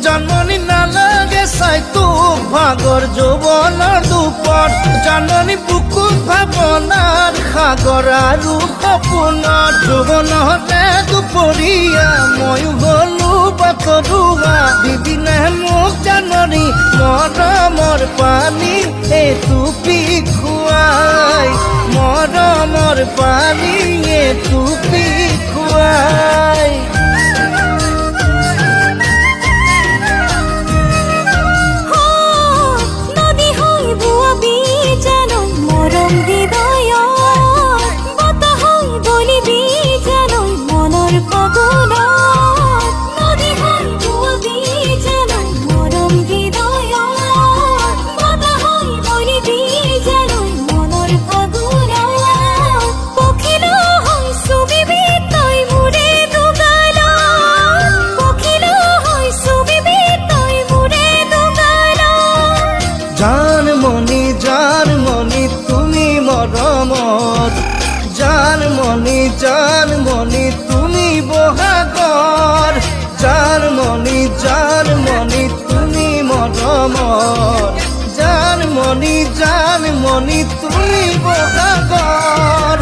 জানমনি নালাগে চাই তোক ভাগৰ যৌৱনৰ দুপৰ জাননী বুকু ভাৱনাৰ সাগৰ আৰু সপোনৰ যৌৱনতে দুপৰীয়া ময়ো গলো বাটৰুৱা দিদিনে মোক জাননী মৰমৰ পানী এটুপি খুৱাই মৰমৰ পানী এটুপি খুৱাই জানমনি তুমি মৰমত জানমনি তুমি বহাগৰ জানমনি তুমি মৰমত জানমনি তুমি বহাগৰ